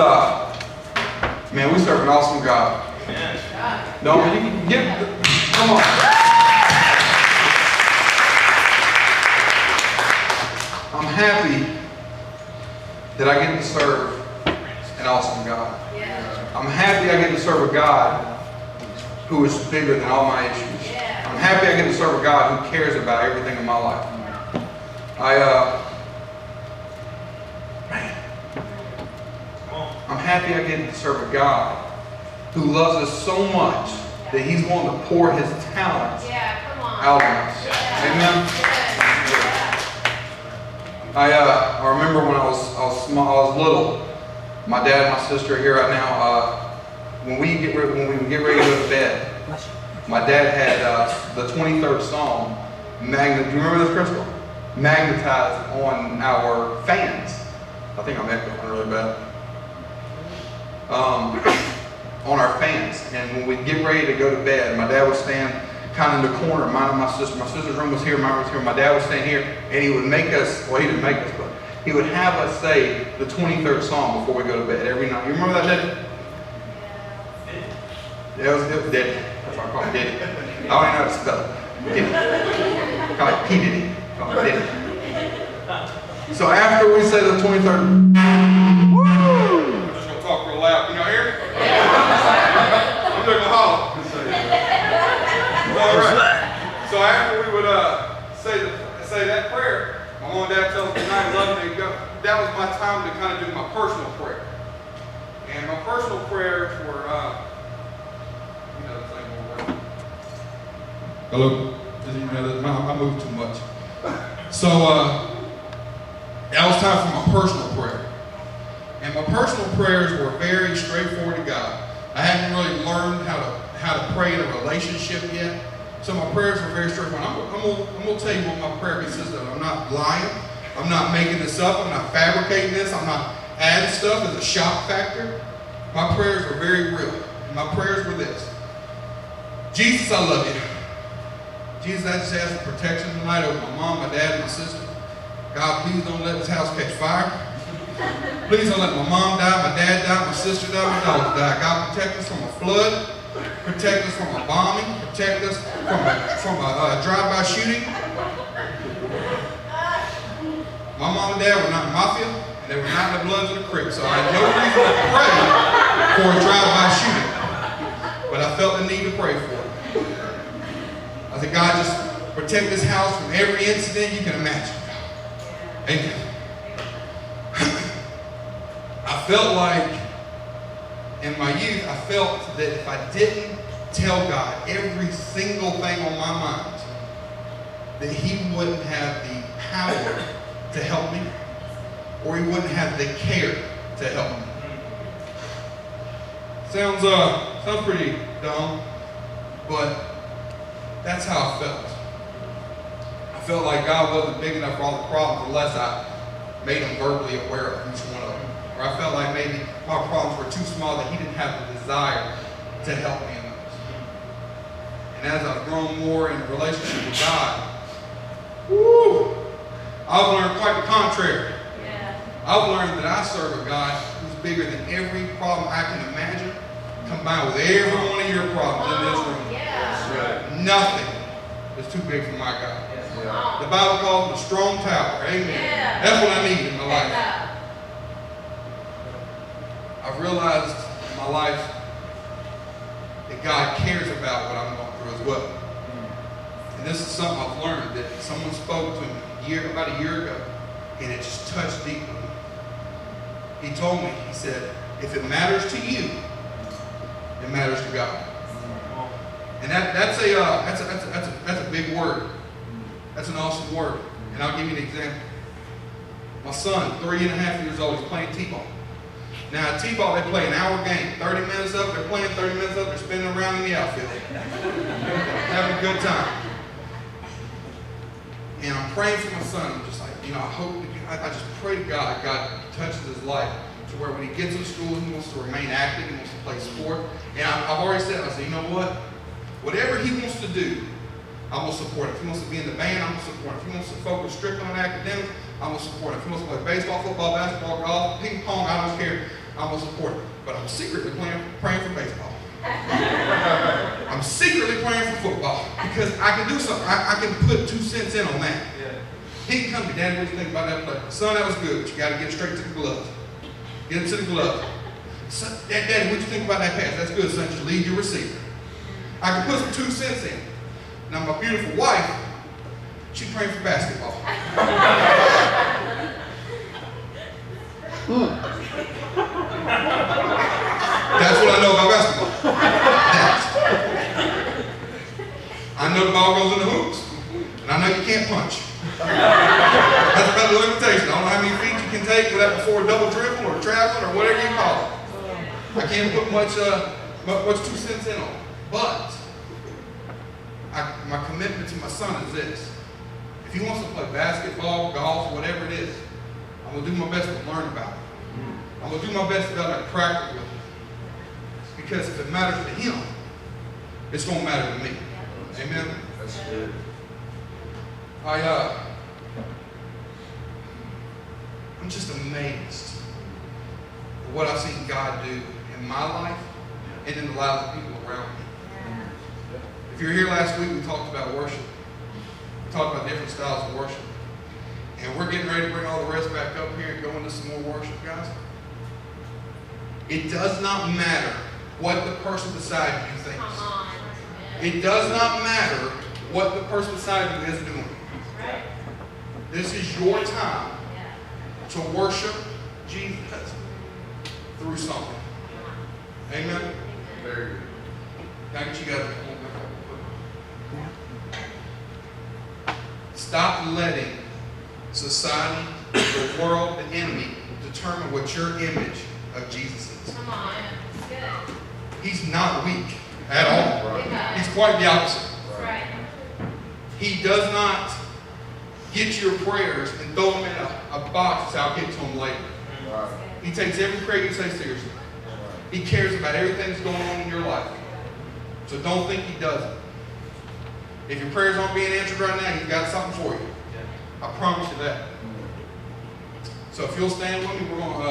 Man, we serve an awesome God. Don't you can get, come on. I'm happy that I get to serve an awesome God. I'm happy I get to serve a God who is bigger than all my issues. I'm happy I get to serve a God who cares about everything in my life. I'm happy I get to serve a God who loves us so much that He's willing to pour His talents out on us. Amen. I remember when I was small, I was little. My dad and my sister are here right now. When we would get ready to go to bed, my dad had the 23rd Psalm, do you remember this, Crystal? Magnetized on our fans. I think I'm echoing really bad. On our fans. And when we'd get ready to go to bed, my dad would stand kind of in the corner, mine and my sister. My sister's room was here, mine was here. My dad would stand here, and he would make us, well, he didn't make us, but he would have us say the 23rd Psalm before we go to bed every night. You remember that, Daddy? Yeah, it was Daddy. That's why I call him Daddy. I don't even know how to spell it. Daddy. Call it P. Diddy. Call it Daddy. So after we say the 23rd, I'm just going to talk real loud. Can y'all hear me? I'm doing a holler. All right. So after we would say that prayer, my mom and dad tell us good night, love me. That was my time to kind of do my personal prayer. And my personal prayers were, hello? I moved too much. So that was time for my personal prayer. And my personal prayers were very straightforward to God. I hadn't really learned how to pray in a relationship yet. So my prayers were very straightforward. I'm going to tell you what my prayer consists of. I'm not lying. I'm not making this up. I'm not fabricating this. I'm not adding stuff as a shock factor. My prayers were very real. And my prayers were this. Jesus, I love you. Jesus, I just ask for protection tonight over my mom, my dad, and my sister. God, please don't let this house catch fire. Please don't let my mom die, my dad die, my sister die, my dogs die. God, protect us from a flood. Protect us from a bombing. Protect us from a drive-by shooting. My mom and dad were not in mafia, and they were not in the Bloods of the Crips, so I had no reason to pray for a drive-by shooting. But I felt the need to pray for it. I said, God, just protect this house from every incident you can imagine. Amen. I felt like, in my youth, I felt that if I didn't tell God every single thing on my mind, that He wouldn't have the power to help me, or He wouldn't have the care to help me. Sounds pretty dumb, but that's how I felt. I felt like God wasn't big enough for all the problems unless I made Him verbally aware of each one of them. Or I felt like maybe my problems were too small that He didn't have the desire to help me in those. And as I've grown more in a relationship with God, I've learned quite the contrary. I've learned that I serve a God who's bigger than every problem I can imagine, combined with every one of your problems in this room. Nothing is too big for my God. The Bible calls him a strong tower. Amen. That's what I need in my life. I've realized in my life that God cares about what I'm going through as well. And this is something I've learned that someone spoke to me about a year ago, and it just touched deep with me. He told me, he said, if it matters to you, it matters to God. And that's a big word. That's an awesome word. And I'll give you an example. My son, 3.5 years old, he's playing T-ball. Now at T-ball, they play an hour game. 30 minutes up, they're playing 30 minutes up, they're spinning around in the outfield. Having a good time. And I'm praying for my son. I'm just like, I just pray to God touches his life to where when he gets in school, he wants to remain active, he wants to play sport. And I've already said, I said, you know what? Whatever he wants to do, I'm going to support him. If he wants to be in the band, I'm going to support him. If he wants to focus strictly on academics, I'm going to support him. If he wants to play baseball, football, basketball, golf, ping pong, I don't care. I'm going to support it. But I'm secretly praying for baseball. I'm secretly praying for football because I can do something. I can put 2 cents in on that. Yeah. He can come to me, Daddy, what do you think about that play? Son, that was good, but you got to get straight to the glove. Get it to the glove. Son, Daddy, what do you think about that pass? That's good, son. Just lead your receiver. I can put some 2 cents in. Now, my beautiful wife, she's praying for basketball. That's what I know about basketball. I know the ball goes in the hoops, and I know you can't punch. That's about the limitation. I don't know how many feet you can take with that before double dribble or traveling or whatever you call it. I can't put much 2 cents in on it. But my commitment to my son is this. If he wants to play basketball, golf, whatever it is, I'm going to do my best to learn about it. I'm going to do my best to be able to practice with it. Because if it matters to him, it's going to matter to me. Amen? That's good. I'm just amazed at what I've seen God do in my life and in the lives of people around me. If you were here last week, we talked about worship. We talked about different styles of worship. And we're getting ready to bring all the rest back up here and go into some more worship, guys. It does not matter what the person beside you thinks. It does not matter what the person beside you is doing. This is your time to worship Jesus through something. Amen? Very good. Can I get you guys to hold back up? Stop letting society, the world, the enemy determine what your image of Jesus is. Come on. Good. He's not weak at all. Right. He's quite the opposite. Right. He does not get your prayers and throw them in a box and say, I'll get to them later. Right. He takes every prayer you say seriously. He cares about everything that's going on in your life. So don't think he doesn't. If your prayers aren't being answered right now, he's got something for you. I promise you that. So if you'll stand with me, we're going to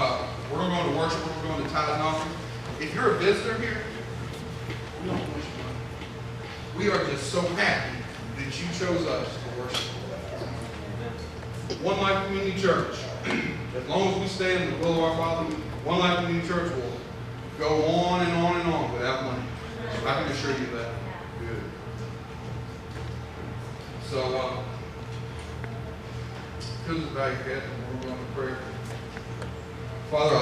go into worship. We're going to tithe and offering. If you're a visitor here, we are just so happy that you chose us to worship. One Life Community Church. As long as we stay in the will of our Father, One Life Community Church will go on and on and on without money. I can assure you that. Good. So, because of that, we're going to pray. Father,